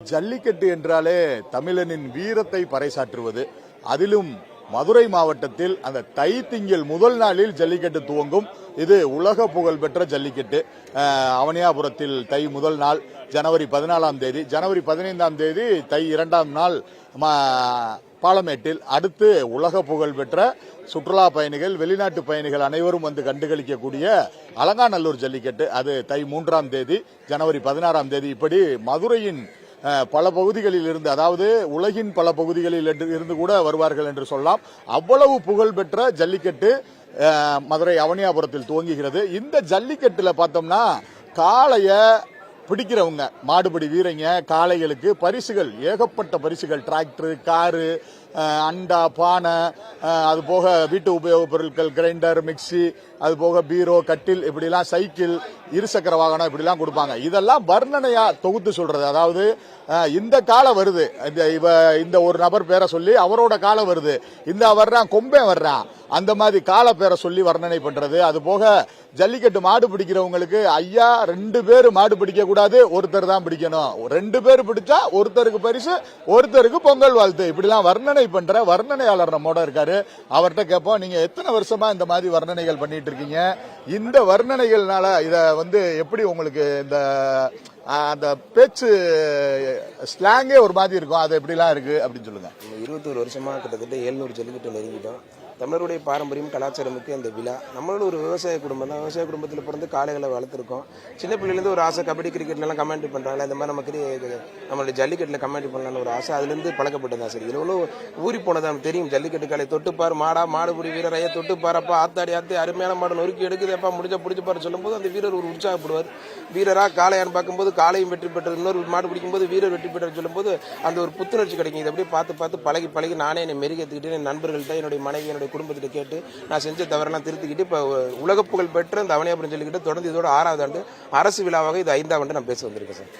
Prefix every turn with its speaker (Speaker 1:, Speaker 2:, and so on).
Speaker 1: ஜல்லிக்கட்டு என்றாலே தமிழனின் வீரத்தை பறைசாற்றுவது. அதிலும் மதுரை மாவட்டத்தில் அந்த தை திங்கள் முதல் நாளில் ஜல்லிக்கட்டு துவங்கும். இது உலக புகழ் பெற்ற ஜல்லிக்கட்டு. அவனியாபுரத்தில் தை முதல் நாள் ஜனவரி 14ஆம் தேதி, ஜனவரி 15ஆம் தேதி தை 2ஆம் நாள் பாலமேட்டில். அடுத்து உலக புகழ் பெற்ற சுற்றுலா பயணிகள், வெளிநாட்டு பயணிகள் அனைவரும் வந்து கண்டுகளிக்கக்கூடிய அலங்காநல்லூர் ஜல்லிக்கட்டு அது தை 3ஆம் தேதி, ஜனவரி 16ஆம் தேதி. இப்படி மதுரையின் பல பகுதிகளில் இருந்து, அதாவது உலகின் பல பகுதிகளில் இருந்து கூட வருவார்கள் என்று சொல்லலாம். அவ்வளவு புகழ் பெற்ற ஜல்லிக்கட்டு மதுரை அவனியாபுரத்தில் துவங்குகிறது. இந்த ஜல்லிக்கட்டுல பார்த்தோம்னா காளைய பிடிக்கிறவங்க, மாடுபிடி வீரங்க, காளைகளுக்கு பரிசுகள், ஏகப்பட்ட பரிசுகள், டிராக்டர், காரு, அண்டா, பானை, அது போக வீட்டு உபயோகப் பொருட்கள், கிரைண்டர், மிக்சி, அது போக பீரோ, கட்டில், இப்படிலாம் சைக்கிள், இருசக்கர வாகனம் இப்படிலாம் கொடுப்பாங்க. இதெல்லாம் வர்ணனையா தொகுத்து சொல்றது. அதாவது இந்த காலம் வருது, இந்த ஒரு நபர் பேரை சொல்லி அவரோட காலம் வருது, இந்த வர்றான் கொம்பன் வர்றான், அந்த மாதிரி கால பேரை சொல்லி வர்ணனை பண்றது. அது போக ஜல்லிக்கட்டு மாடு பிடிக்கிறவங்களுக்கு, ஐயா 2 பேர் மாடு பிடிக்க கூடாது, ஒருத்தர் தான் பிடிக்கணும், 2 பேர் பிடிச்சா ஒருத்தருக்கு பரிசு, ஒருத்தருக்கு பொங்கல் வாழ்த்து, இப்படிலாம் வர்ணனை பண்ற வர்ணனையாளர் நம்மோட இருக்காரு. அவர்கிட்ட கேட்போம், நீங்க எத்தனை வருஷமா இந்த மாதிரி வர்ணனைகள் பண்ணிட்டு இருக்கீங்க? இந்த வர்ணனைகள்னால இத எப்படி உங்களுக்கு இந்த அந்த பேச்சு ஸ்லாங்கே ஒரு மாதிரி இருக்கும், அது எப்படிலாம் இருக்கு அப்படின்னு சொல்லுங்க.
Speaker 2: 21 வருஷமா கிட்டத்தட்ட 700 ஜல்லிக்கட்டு நெருங்கிட்டோம். தமிழருடைய பாரம்பரியம் கலாச்சாரமுக்கு அந்த விழா. நம்மளோட ஒரு விவசாய குடும்பம் தான். விவசாய குடும்பத்தில் பிறந்து காளைகளை வளர்த்துருக்கோம். சின்ன பிள்ளைலேருந்து ஒரு ஆசை, கபடி கிரிக்கெட்லாம் கமெண்ட் பண்ணுறாங்களே, இந்த மாதிரி நமக்கு நம்மளுடைய ஜல்லிக்கட்டில் கமெண்ட் பண்ணலான்னு ஒரு ஆசை, அதுலேருந்து பழக்கப்பட்டதான். சரி, இவ்வளோ ஊறி போனதான் தெரியும். ஜல்லிக்கட்டு காலை தொட்டுப்பார், மாடுபிடி வீரரைய தொட்டுப்பாரப்பா, ஆத்தாடி அருமையான மாடு நொறுக்கி எடுக்குதுப்பா, முடிச்சுப்பாரு சொல்லும்போது அந்த வீரர் ஒரு உற்சாகப்படுவார். வீரராக காளையான்னு பார்க்கும்போது காளையும் வெற்றி பெற்றது, இன்னொரு மாடு பிடிக்கும்போது வீரர் வெற்றி பெற்றது சொல்லும்போது அந்த ஒரு புத்துணர்ச்சி கிடைக்கும். இதை அப்படியே பார்த்து பழகி நானே என்னை மெருகேற்றுக்கிட்டு என் நண்பர்கள்ட்ட, என்னுடைய மனைவி, என்னுடைய குடும்பத்திட்ட கேட்டு நான் செஞ்ச தவறெல்லாம் திருத்திக்கிட்டு இப்போ உலக புகழ் பெற்ற இந்த அவனியாபுரம் ஜல்லிக்கட்டு தொடர்ந்து இதோட 6வது ஆண்டு அரசு விழாவாக இது 5ஆம் ஆண்டு நான் பேச வந்திருக்கேன் சார்.